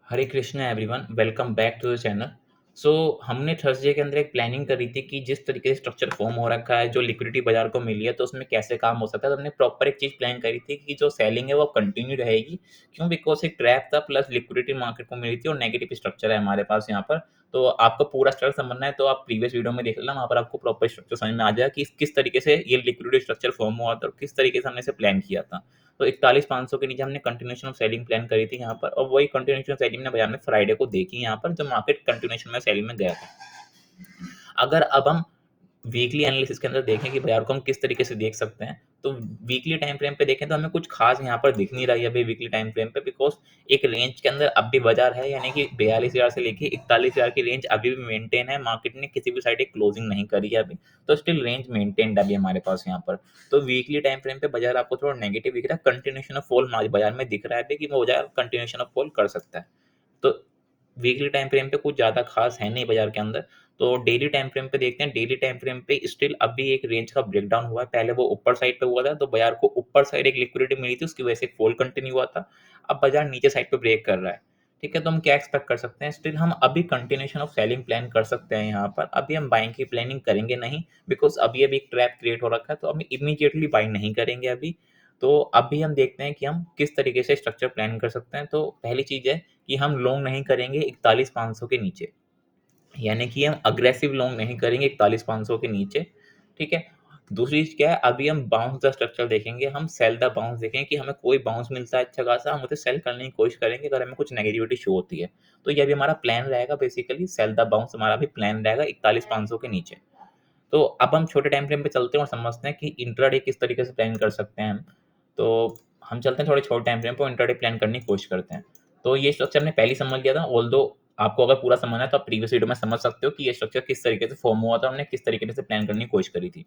Hare Krishna everyone, welcome back to the channel. So हमने Thursday के अंदर एक प्लानिंग करी थी कि जिस तरीके से स्ट्रक्चर फॉर्म हो रखा है, जो लिक्विडिटी बाजार को मिली है, तो उसमें कैसे काम हो सकता है। तो हमने प्रॉपर एक चीज़ प्लान करी थी कि जो सेलिंग है वो कंटिन्यू रहेगी। क्यों? बिकॉज एक ट्रैप था, प्लस लिक्विडिटी मार्केट को मिली थी और नेगेटिव स्ट्रक्चर है हमारे पास यहाँ पर। तो आपको पूरा स्ट्रक्चर समझना है तो आप प्रीवियस वीडियो में देख लेना, वहाँ पर आपको प्रॉपर स्ट्रक्चर समझ में आ जाएगा कि किस तरीके से ये लिक्विडिटी स्ट्रक्चर फॉर्म हुआ था और किस तरीके से हमने इसे प्लान किया था। तो 41,500 के नीचे हमने कंटिन्यूएशन ऑफ सेलिंग प्लान करी थी यहाँ पर, और वही कंटिन्यूएशन सेलिंग ने बाजार में फ्राइडे को देखी यहाँ पर, जब मार्केट कंटिन्यूएशन में सेलिंग में गया था। अगर अब हम वीकली एनालिसिस के अंदर देखें कि बाजार को हम किस तरीके से देख सकते हैं, तो वीकली टाइम फ्रेम पे देखें तो हमें कुछ खास यहाँ पर दिख नहीं रहा है अभी वीकली टाइम फ्रेम पे, बिकॉज एक रेंज के अंदर अब भी बाजार है, यानी कि 42,000 से लेके 41,000 की रेंज अभी भी मेंटेन है। मार्केट ने किसी भी साइड एक क्लोजिंग नहीं करी है अभी, तो स्टिल रेंज मेंटेन्ड अभी हमारे पास यहाँ पर। तो वीकली टाइम फ्रेम पे बाजार आपको थोड़ा नेगेटिव दिख रहा है, कंटिन्यूशन ऑफ फॉल बाजार में दिख रहा है अभी कि वो बाजार कंटिन्यूशन ऑफ फॉल कर सकता है। तो वीकली टाइम फ्रेम पे कुछ ज़्यादा खास है नहीं बाजार के अंदर। तो डेली टाइम फ्रेम पे देखते हैं, डेली टाइम फ्रेम पे स्टिल अभी एक रेंज का ब्रेकडाउन हुआ है। पहले वो ऊपर साइड पे हुआ था, तो बाजार को ऊपर साइड एक लिक्विडिटी मिली थी, उसकी वजह से फॉल कंटिन्यू हुआ था। अब बाजार नीचे साइड पे ब्रेक कर रहा है। ठीक है, तो हम क्या एक्सपेक्ट कर सकते हैं? स्टिल हम अभी कंटिन्यूएशन ऑफ सेलिंग प्लान कर सकते हैं यहाँ पर। अभी हम बाइंग की प्लानिंग करेंगे नहीं, बिकॉज़ अभी-अभी एक ट्रैप क्रिएट हो रखा है, तो हम इमीडिएटली बाइंग नहीं करेंगे अभी। तो अभी हम देखते हैं कि हम किस तरीके से स्ट्रक्चर प्लान कर सकते हैं। तो पहली चीज़ है कि हम लॉन्ग नहीं करेंगे 41,500 के नीचे, यानी कि हम अग्रेसिव लॉन्ग नहीं करेंगे 41,500 के नीचे, ठीक है? दूसरी चीज़ क्या है, अभी हम बाउंस द स्ट्रक्चर देखेंगे, हम सेल द बाउंस देखेंगे कि हमें कोई बाउंस मिलता है अच्छा खासा, हम उसे सेल करने की कोशिश करेंगे अगर हमें कुछ नेगेटिविटी शो होती है। तो ये अभी हमारा प्लान रहेगा, बेसिकली सेल द बाउंस हमारा अभी प्लान रहेगा 41,500 के नीचे। तो अब हम छोटे टाइम फ्रेम पे चलते हैं और समझते हैं कि इंट्राडे किस तरीके से प्लान कर सकते हैं हम। तो हम चलते हैं थोड़े छोटे टाइम फ्रेम पे, इंट्राडे प्लान करने की कोशिश करते हैं। तो ये स्ट्रक्चर हमने पहले ही समझ लिया था, ऑल्दो आपको अगर पूरा समझना है तो आप प्रीवियस वीडियो में समझ सकते हो कि ये स्ट्रक्चर किस तरीके से फॉर्म हुआ था, हमने किस तरीके से प्लान करने की कोशिश करी थी।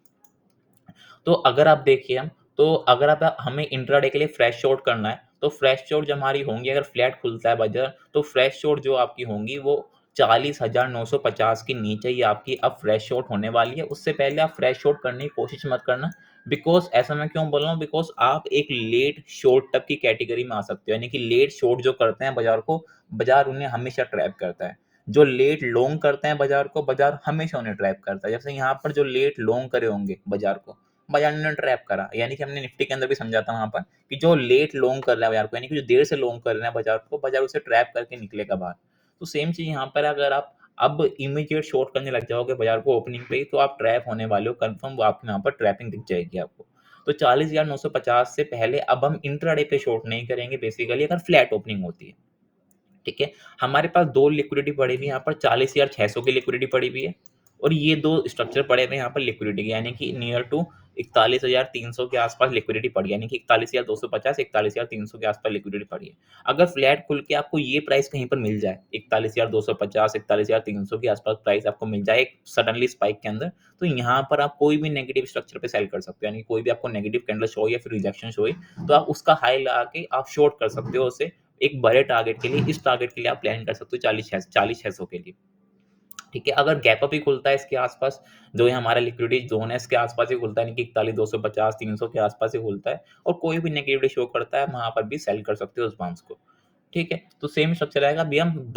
तो अगर आप देखिए हम, तो अगर आप हमें इंट्राडे के लिए फ्रेश शॉर्ट करना है, तो फ्रेश शॉर्ट जो हमारी होंगी, अगर फ्लैट खुलता है बाजार, तो फ्रेश शॉर्ट जो आपकी होंगी वो 40,950 के नीचे ही आपकी अब फ्रेश शॉर्ट होने वाली है। उससे पहले आप फ्रेश शॉर्ट करने की कोशिश मत करना, बिकॉज़ ऐसा मैं क्यों बोल रहा हूँ? बिकॉज़ आप एक लेट शॉर्ट तक की कैटेगरी में आ सकते हो, यानी कि लेट शॉर्ट जो करते हैं बाजार को, बाजार उन्हें हमेशा ट्रैप करता है। जो लेट लॉन्ग करते हैं बाजार को, बाजार हमेशा उन्हें ट्रैप करता है। जैसे यहाँ पर जो लेट लॉन्ग करे होंगे बाजार को, बाजार ने ट्रैप करा, यानी कि हमने निफ्टी के अंदर भी समझा था वहाँ पर कि जो लेट लॉन्ग कर रहा है बाजार को, यानी कि जो देर से लॉन्ग कर रहे हैं बाजार को, बाजार उसे ट्रैप करके निकलेगा बाहर। तो सेम चीज़ यहाँ पर, अगर आप अब इमीडिएट शॉर्ट करने लग जाओगे बाजार को ओपनिंग पे ही, तो आप ट्रैप होने वाले हो कंफर्म, वो आपको यहाँ पर ट्रैपिंग दिख जाएगी आपको। तो 40,950 से पहले अब हम इंट्राडे पे शॉर्ट नहीं करेंगे बेसिकली, अगर फ्लैट ओपनिंग होती है। ठीक है? हमारे पास 2 लिक्विडिटी पड़ी हुई है यहाँ पर, 40,600 की लिक्विडिटी पड़ी हुई है और ये 2 स्ट्रक्चर पड़े हुए हैं यहाँ पर लिक्विडिटी के, यानी कि नियर टू 41,300 के आस-पास लिक्विडिटी पड़ी है, यानी कि 41,250, 41,300 के आस-पास लिक्विडिटी पड़ी है। अगर फ्लैट खुल के आपको ये प्राइस कहीं पर मिल जाए, 41,250, 41,300 के आस-पास प्राइस आपको मिल जाए सडनली स्पाइक के अंदर, तो यहाँ पर आप कोई भी नेगेटिव स्ट्रक्चर पे सेल कर सकते हो, यानी कोई भी आपको नेगेटिव कैंडल शो या फिर रिजेक्शन शो हुई, तो आप उसका हाई लगा के आप शॉर्ट कर सकते हो उसे एक बड़े टारगेट के लिए। इस टारगेट के लिए आप प्लान कर सकते हो 40-600 के लिए। ठीक है? अगर गैप अप ही खुलता है इसके आस-पास, जो ये हमारा लिक्विडिटी ज़ोन है इसके आस-पास ही खुलता है, यानी कि 41,250, 300 के आस-पास ही खुलता है और कोई भी नेगेटिविटी शो करता है, वहाँ पर भी सेल कर सकते हो उस बाउंस को। ठीक है? तो सेम स्ट्रक्चर आएगा, अभी हम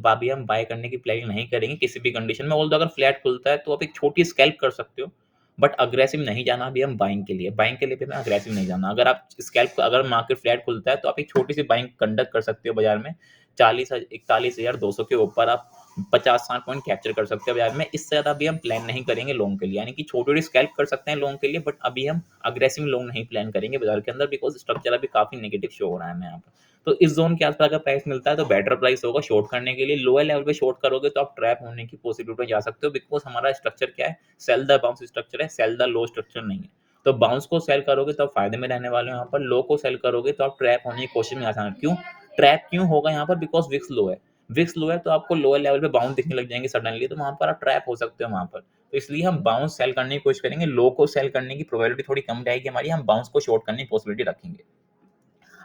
अभी हम बाय करने की प्लानिंग नहीं करेंगे किसी भी कंडीशन में, ऑल्दो अगर फ्लैट खुलता है तो आप एक छोटी स्कैल्प कर सकते हो, बट अग्रेसिव नहीं जाना अभी हम बाइंग के लिए। बाइंग के लिए भी हमें अग्रेसिव नहीं जाना। अगर आप स्कैल्प, अगर मार्केट फ्लैट खुलता है तो आप एक छोटी-सी बाइंग कंडक्ट कर सकते हो बाजार में, 41,200 के ऊपर आप 50-60 पॉइंट कैप्चर कर सकते हो बाजार में। इससे ज़्यादा अभी हम प्लान नहीं करेंगे लॉन्ग के लिए, यानी कि छोटी-छोटी स्कैल्प कर सकते हैं लॉन्ग के लिए, बट अभी हम अग्रेसिव लॉन्ग नहीं प्लान करेंगे बाजार के अंदर, बिकॉज़ स्ट्रक्चर अभी काफ़ी नेगेटिव शो हो रहा है हमें यहाँ पर। तो इस ज़ोन के आस-पास अगर प्राइस मिलता है तो बेटर प्राइस होगा शॉर्ट करने के लिए। लोअर लेवल पे शॉर्ट करोगे तो आप ट्रैप होने की पॉसिबिलिटी में जा सकते हो, बिकॉज़ हमारा स्ट्रक्चर क्या है? सेल द बाउंस स्ट्रक्चर है, सेल द लो स्ट्रक्चर नहीं है। तो बाउंस को सेल करोगे तो आप फ़ायदे में रहने वाले हो यहाँ पर, लो को सेल करोगे तो आप ट्रैप होने की कोशिश में आसान। क्यों? ट्रैप क्यों होगा यहाँ पर? बिकॉज़ विक्स लो है। विक्स लो है तो आपको लोअर लेवल पे बाउंस दिखने लग जाएँगे सडनली, तो वहाँ पर आप ट्रैप हो सकते हो वहाँ पर। तो इसलिए हम बाउंस सेल करने की कोशिश करेंगे, लो को सेल करने की प्रोबेबिलिटी थोड़ी कम रहेगी हमारी, हम बाउंस को शॉर्ट करने की पॉसिबिलिटी रखेंगे।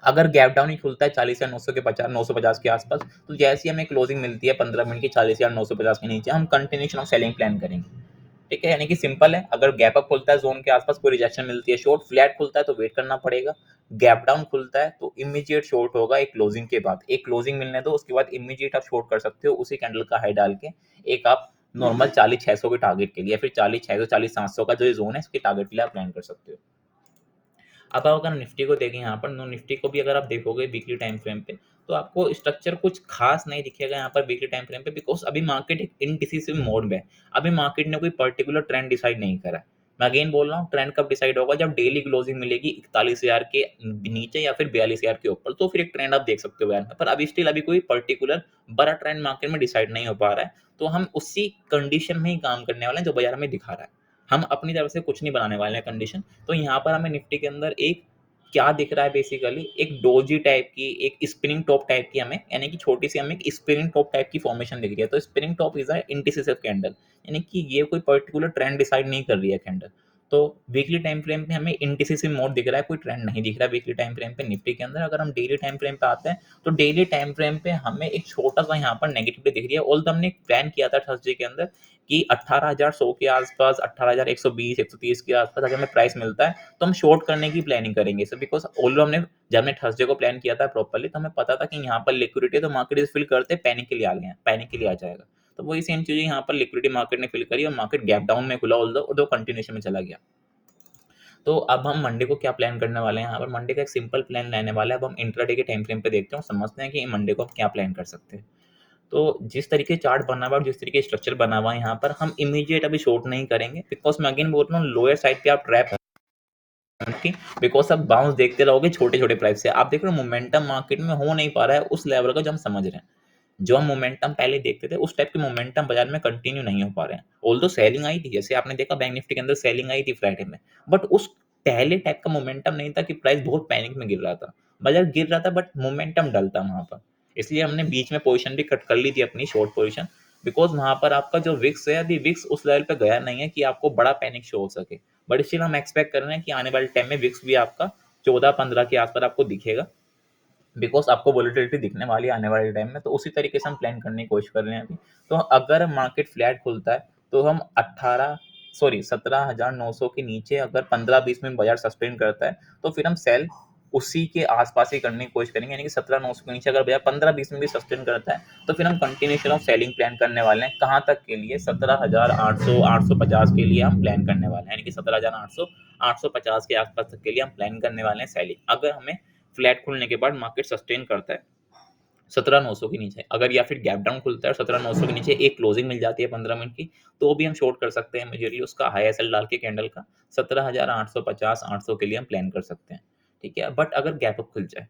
अगर गैप डाउन ही खुलता है 40 या 900 के 50 950 के आस-पास, तो जैसे ही हमें क्लोजिंग मिलती है 15 मिनट की 40 या 950 के नीचे, हम कंटिन्यूएशन ऑफ सेलिंग प्लान करेंगे। ठीक है, यानी कि सिंपल है, अगर गैप अप खुलता है ज़ोन के आसपास कोई रिजेक्शन मिलती है शॉर्ट, फ्लैट खुलता है तो वेट करना पड़ेगा, गैप डाउन खुलता है तो इमीडिएट शॉर्ट होगा एक क्लोजिंग के बाद, एक क्लोजिंग मिलने दो उसके बाद इमीडिएट आप शॉर्ट कर सकते हो उसी कैंडल का हाई डाल के, एक आप नॉर्मल 40-600 के टारगेट के लिए या फिर 40-600 40-700 का जो ये जोन है इसके टारगेट के लिए आप प्लान कर सकते हो। अब आप अगर निफ्टी को देखें यहाँ पर, नो निफ्टी को भी अगर आप देखोगे वीकली टाइम फ्रेम पे, तो आपको स्ट्रक्चर कुछ खास नहीं दिखेगा यहाँ पर वीकली टाइम फ्रेम पे, बिकॉज अभी मार्केट एक इनडिसिसिव मोड में है। अभी मार्केट ने कोई पर्टिकुलर ट्रेंड डिसाइड नहीं करा है। मैं अगेन बोल रहा हूँ, ट्रेंड कब डिसाइड होगा, जब डेली क्लोजिंग मिलेगी 41,000 के नीचे या फिर 42,000 के ऊपर, तो फिर एक ट्रेंड आप देख सकते हो यार। पर अभी स्टिल अभी कोई पर्टिकुलर बड़ा ट्रेंड मार्केट में डिसाइड नहीं हो पा रहा है, तो हम उसी कंडीशन में ही काम करने वाले हैं जो बाजार हमें दिखा रहा है। हम अपनी तरफ से कुछ नहीं बनाने वाले हैं कंडीशन। तो यहाँ पर हमें निफ्टी के अंदर एक क्या दिख रहा है, बेसिकली एक डोजी टाइप की, एक स्पिनिंग टॉप टाइप की हमें, यानी कि छोटी सी हमें एक स्पिनिंग टॉप टाइप की फॉर्मेशन दिख रही है। तो spinning top is a indecisive candle, यानी कि ये कोई पर्टिकुलर ट्रेंड डिसाइड नहीं कर रही है कैंडल। तो वीकली टाइम फ्रेम पे हमें इंडिसिसिव मोड दिख रहा है, कोई ट्रेंड नहीं दिख रहा है वीकली टाइम फ्रेम पे निफ्टी के अंदर। अगर हम डेली टाइम फ्रेम पे आते हैं, तो डेली टाइम फ्रेम पे हमें एक छोटा सा यहाँ पर नेगेटिव दिख रही है। ऑल हमने प्लान किया था थर्सडे के अंदर कि 18,100 के आसपास, 18,120 130 के आसपास अगर हमें प्राइस मिलता है तो हम शॉर्ट करने की प्लानिंग करेंगे सर, बिकॉज ऑल्दो हमने जब हमने थर्सडे को प्लान किया था प्रॉपर्ली, तो हमें पता था कि यहाँ पर लिक्विडिटी है, तो मार्केट इस फिल करते पैनिक के लिए आ गए, पैनिक के लिए आ जाएगा। तो वही सेम चीज़ यहाँ पर लिक्विडिटी मार्केट ने फिल करी और मार्केट गैप डाउन में खुला ऑल्दो, और दो कंटिन्यूशन में चला गया। तो अब हम मंडे को क्या प्लान करने वाले हैं, यहाँ पर मंडे का एक सिंपल प्लान रहने वाला है। अब हम इंट्राडे के टाइम फ्रेम पे देखते हैं और समझते हैं कि मंडे को हम क्या प्लान कर सकते हैं। तो जिस तरीके चार्ट बना हुआ है और जिस तरीके स्ट्रक्चर बना हुआ है यहाँ पर, हम इमीडिएट अभी शॉर्ट नहीं करेंगे, बिकॉज मैं अगेन बोल रहा हूँ लोअर साइड पे आप ट्रैप ठीक, बिकॉज आप बाउंस देखते रहोगे छोटे छोटे प्राइस से। आप देख रहे हो मोमेंटम मार्केट में हो नहीं पा रहा है उस लेवल का जो हम समझ रहे हैं। जो हम मोमेंटम पहले देखते थे उस टाइप के मोमेंटम बाजार में कंटिन्यू नहीं हो पा रहे हैं। ऑल्दो सेलिंग आई थी, जैसे आपने देखा बैंक निफ्टी के अंदर सेलिंग आई थी फ्राइडे में, बट उस पहले टाइप का मोमेंटम नहीं था कि प्राइस बहुत पैनिक में गिर रहा था। बाजार गिर रहा था बट मोमेंटम डल था वहां पर। इसलिए हमने बीच में पोजीशन भी कट कर ली थी अपनी शॉर्ट पोजीशन, बिकॉज वहां पर आपका जो विक्स है अभी विक्स उस लेवल पे गया नहीं है कि आपको बड़ा पैनिक शो हो सके। बट स्टिल हम एक्सपेक्ट कर रहे हैं कि आने वाले टाइम में विक्स भी आपका 14-15 के आसपास आपको दिखेगा, बिकॉज आपको वोलेटिलिटी दिखने वाली है आने वाले टाइम में। तो उसी तरीके से हम प्लान करने की कोशिश कर रहे हैं अभी। तो अगर मार्केट फ्लैट खुलता है तो हम 17,900 के नीचे अगर 15-20 मिनट बाजार सस्टेन करता है, तो फिर हम सेल उसी के आसपास ही करने की कोशिश करेंगे, यानी कि 17,900 के नीचे अगर बाजार 15-20 मिनट भी सस्टेन करता है, तो फिर हम कंटिन्यूशन ऑफ सेलिंग प्लान करने वाले हैं। कहाँ तक के लिए, 17,800 850 के लिए हम प्लान करने वाले हैं, यानी कि 17,800 850 के आसपास तक के लिए हम प्लान करने वाले हैं सेलिंग। अगर हमें फ्लैट खुलने के बाद मार्केट सस्टेन करता है 17,900 के नीचे, अगर या फिर गैप डाउन खुलता है और 17,900 के नीचे एक क्लोजिंग मिल जाती है 15 मिनट की, तो भी हम शॉर्ट कर सकते हैं इमीडिएटली उसका हाई एसएल डाल के कैंडल का। 17,850 800 के लिए हम प्लान कर सकते हैं। ठीक है, बट अगर गैप अप खुल जाए,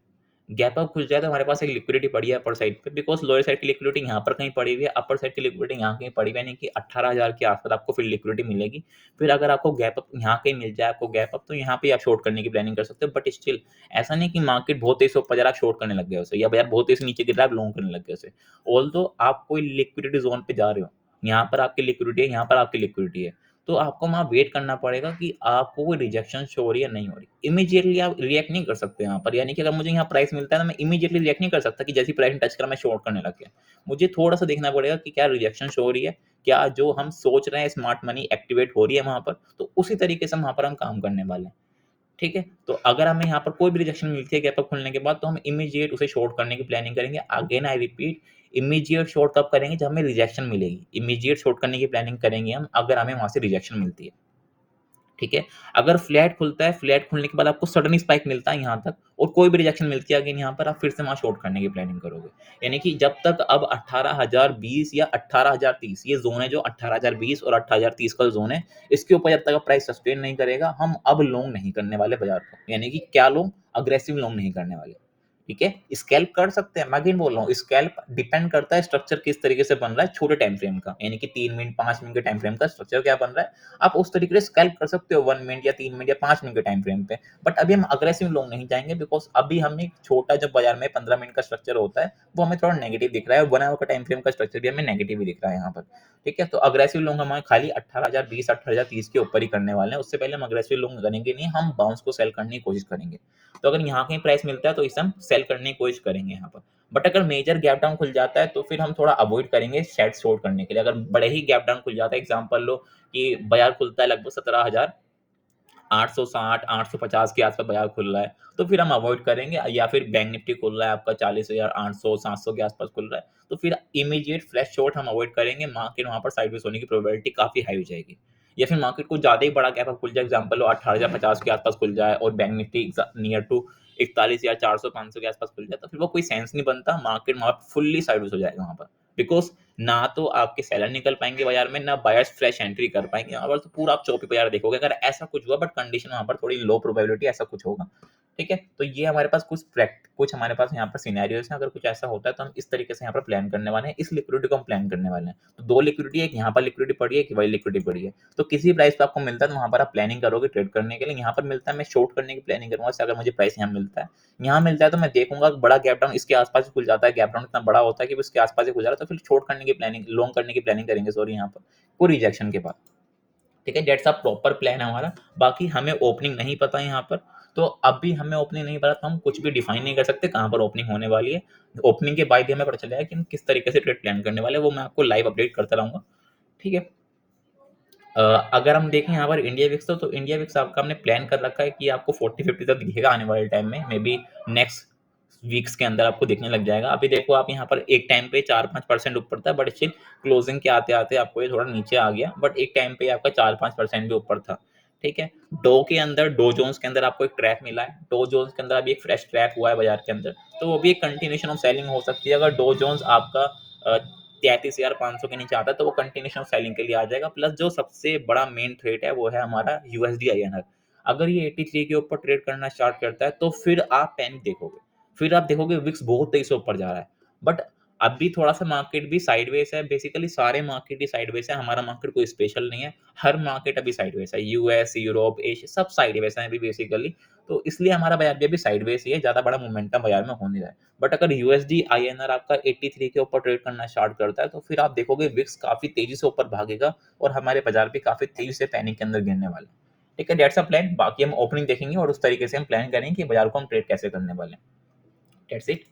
गैप अप खुल जाए तो हमारे पास एक लिक्विडिटी पड़ी है अपर साइड पे, बिकॉज लोअर साइड की लिक्विडिटी यहाँ पर कहीं पड़ी हुई है, अपर साइड की लिक्विडिटी यहाँ कहीं पड़ी हुई है, यानी कि 18,000 के आसपास आपको फिर लिक्विडिटी मिलेगी। फिर अगर आपको गैप अप यहाँ कहीं मिल जाए, आपको गैप अप, तो यहाँ पे आप शॉर्ट करने की प्लानिंग कर सकते हो। बट स्टिल ऐसा नहीं कि मार्केट बहुत तेज से ऊपर जा रहा है आप शॉर्ट करने लग गए उसे, या बाजार बहुत तेज से नीचे गिर रहा है आप लॉन्ग करने लग गए उसे। ऑल्दो आप कोई लिक्विडिटी जोन पे जा रहे हो, यहाँ पर आपकी लिक्विडिटी है, यहाँ पर आपकी लिक्विडिटी है, तो आपको वहाँ वेट करना पड़ेगा कि आपको कोई रिजेक्शन शो हो रही है या नहीं हो रही। इमीडिएटली आप रिएक्ट नहीं कर सकते यहाँ पर, यानी कि अगर मुझे यहाँ प्राइस मिलता है ना, मैं इमीडिएटली रिएक्ट नहीं कर सकता कि जैसी प्राइस टच करा मैं शॉर्ट करने लग गया। मुझे थोड़ा सा देखना पड़ेगा कि क्या रिजेक्शन शो हो रही है, क्या जो हम सोच रहे हैं स्मार्ट मनी एक्टिवेट हो रही है वहाँ पर, तो उसी तरीके से हम वहाँ पर हम काम करने वाले हैं। ठीक है? तो अगर हमें यहाँ पर कोई भी रिजेक्शन मिलती है गैप अप खुलने के बाद, तो हम इमीडिएट उसे शॉर्ट करने की प्लानिंग करेंगे। Again I repeat, immediate short कब करेंगे, जब हमें रिजेक्शन मिलेगी। इमीडिएट शॉर्ट करने की प्लानिंग करेंगे हम अगर हमें वहाँ से रिजेक्शन मिलती है। ठीक है? अगर फ्लैट खुलता है, फ्लैट खुलने के बाद आपको सडन स्पाइक मिलता है यहाँ तक और कोई भी रिजेक्शन मिलती है अगेन यहाँ पर, आप फिर से वहाँ शॉर्ट करने की प्लानिंग करोगे। यानी कि जब तक अब 18,020 या 18,030, ये ज़ोन है जो 18,020 और 18,030 का ज़ोन है, इसके ऊपर जब तक आप प्राइस सस्टेन नहीं करेगा, हम अब लॉन्ग नहीं करने वाले बाजार को। यानी कि क्या लॉन्ग? अग्रेसिव लॉन्ग नहीं करने वाले। ठीक है? स्कैल्प कर सकते हैं, मैं अगेन बोल रहा हूँ, स्कैल्प डिपेंड करता है स्ट्रक्चर किस तरीके से बन रहा है छोटे टाइम फ्रेम का, यानी कि 3 मिनट 5 मिनट के टाइम फ्रेम का स्ट्रक्चर क्या बन रहा है, आप उस तरीके से स्कैल्प कर सकते हो 1 मिनट या 3 मिनट या 5 मिनट के टाइम फ्रेम पे। बट अभी हम अग्रेसिव लॉन्ग नहीं जाएंगे, बिकॉज अभी हमें एक छोटा जो बाजार में 15 मिनट का स्ट्रक्चर होता है वो हमें थोड़ा नेगेटिव दिख रहा है, 1 आवर का टाइम फ्रेम का स्ट्रक्चर भी हमें नेगेटिव ही दिख रहा है यहाँ पर। ठीक है, तो अग्रेसिव लॉन्ग हमारे खाली 18,020 18,030 के ऊपर ही करने वाले हैं, उससे पहले हम अग्रेसिव लॉन्ग करेंगे नहीं, हम बाउंस को सेल करने की कोशिश करेंगे। तो अगर यहाँ कहीं प्राइस मिलता है तो इसे हम सेल सेल करने की कोशिश करेंगे यहाँ पर। बट अगर मेजर गैप डाउन खुल जाता है तो फिर हम थोड़ा अवॉइड करेंगे शॉर्ट करने के लिए। अगर बड़े ही गैप डाउन खुल जाता है, एग्ज़ाम्पल लो कि बाज़ार खुलता है लगभग 17,860 850 के आस-पास बाज़ार खुल रहा है, तो फिर हम अवॉइड करेंगे। या फिर बैंक निफ्टी खुल रहा है आपका 40,800 700 के आस-पास खुल रहा है, तो फिर इमीडिएट फ्रेश शॉर्ट हम अवॉइड करेंगे। मार्केट वहाँ पर साइडवेज़ होने की प्रोबेबिलिटी काफ़ी हाई हो जाएगी। या फिर मार्केट कुछ ज़्यादा ही बड़ा गैप अप खुल जाए, एग्ज़ाम्पल लो 18,050 के आस-पास खुल जाए और बैंक निफ्टी नियर टू 41,400 500 के आस-पास खुल जाए, तो फिर वो कोई सेंस नहीं बनता। मार्केट वहाँ फुल्ली साइडवेज़ हो जाएगा वहाँ पर। बिकॉज़ ना तो आपके सेलर निकल पाएँगे बाज़ार में, ना बायर्स फ्रेश एंट्री कर पाएँगे। वहाँ पर तो पूरा आप चौपी बाज़ार देखोगे। अगर ऐसा कुछ हुआ, बट कंडीशन वहाँ पर थोड़ी लो प्रोबेबिलिटी ऐसा कुछ होगा। ठीक है? तो ये हमारे पास कुछ हमारे पास यहाँ पर सिनेरियोज़ हैं। अगर कुछ ऐसा होता है तो हम इस तरीके से यहाँ पर प्लान करने वाले हैं। इस लिक्विडिटी को हम प्लान करने वाले हैं। तो 2 लिक्विडिटी है, एक यहाँ पर लिक्विडिटी पड़ी है, एक वही लिक्विडिटी पड़ी है। तो किसी प्राइस पे आपको मिलता है तो वहाँ पर आप प्लानिंग करोगे ट्रेड करने के लिए। यहाँ पर मिलता है, मैं शॉर्ट करने की प्लानिंग करूँगा। जैसे अगर मुझे प्राइस यहाँ मिलता है, यहाँ मिलता है, तो मैं देखूँगा बड़ा गैप डाउन इसके आस-पास ही खुल जाता है। गैप डाउन इतना बड़ा होता है कि वो इसके आस-पास ही खुल जा रहा है, तो फिर शॉर्ट करने की प्लानिंग, लॉन्ग करने की प्लानिंग करेंगे सॉरी यहाँ पर, वो रिजेक्शन के बाद। ठीक है, दैट्स अ प्रॉपर प्लान हमारा। बाकी हमें ओपनिंग नहीं पता है यहाँ पर, तो अभी हमें ओपनिंग नहीं पता, तो हम कुछ भी डिफाइन नहीं कर सकते कहाँ पर ओपनिंग होने वाली है। ओपनिंग के बाद ही हमें पता चलेगा कि हम किस तरीके से ट्रेड प्लान करने वाले हैं, वो मैं आपको लाइव अपडेट करता रहूँगा। ठीक है? अ, अगर हम देखें यहाँ पर इंडिया विक्स, तो इंडिया विक्स आपका हमने प्लान कर रखा है कि आपको 40-50 तक दिखेगा आने वाले टाइम में। मे बी नेक्स्ट वीक्स के अंदर आपको दिखने लग जाएगा। अभी देखो आप यहाँ पर एक टाइम पे 4-5% ऊपर था, बट स्टिल क्लोजिंग के आते-आते आपको ये थोड़ा नीचे आ गया। बट एक टाइम पे आपका 4-5% भी ऊपर था। ठीक है? डो जोन्स के अंदर आपको एक ट्रैप मिला है। डो जोन्स के अंदर अभी एक फ्रेश ट्रैप हुआ है बाजार के अंदर, तो वो भी एक कंटिन्यूएशन ऑफ सेलिंग हो सकती है। अगर डो जोन्स आपका 33,500 के नीचे आता है, तो वो कंटिन्यूएशन ऑफ सेलिंग के लिए आ जाएगा। प्लस जो सबसे बड़ा मेन थ्रेट है, वो है हमारा यूएसडी आईएनआर। अगर ये 83 के ऊपर ट्रेड करना स्टार्ट करता है, तो फिर आप पैनिक देखोगे। फिर आप देखोगे विक्स बहुत तेज़ी से ऊपर जा रहा है। बट अभी थोड़ा-सा मार्केट भी साइडवेज़ है, बेसिकली सारे मार्केट ही साइडवेज़ है, हमारा मार्केट कोई स्पेशल नहीं है। हर मार्केट अभी साइडवेज़ है, यूएस, यूरोप, एशिया सब साइडवेज़ हैं अभी बेसिकली। तो इसलिए हमारा बाज़ार भी अभी साइडवेज़ ही है, ज़्यादा बड़ा मोमेंटम बाज़ार में हो नहीं रहा है। बट अगर यूएसडी आईएनआर आपका 83 के ऊपर ट्रेड करना स्टार्ट करता है, तो फिर आप देखोगे विक्स काफ़ी तेज़ी से ऊपर भागेगा और हमारे बाज़ार भी काफ़ी तेज़ी से पैनिक के अंदर गिरने वाला है। ठीक है, दैट्स अ प्लान। बाकी हम ओपनिंग देखेंगे और उस तरीके से हम प्लान करेंगे कि बाज़ार को हम ट्रेड कैसे करने वाले हैं। That's it.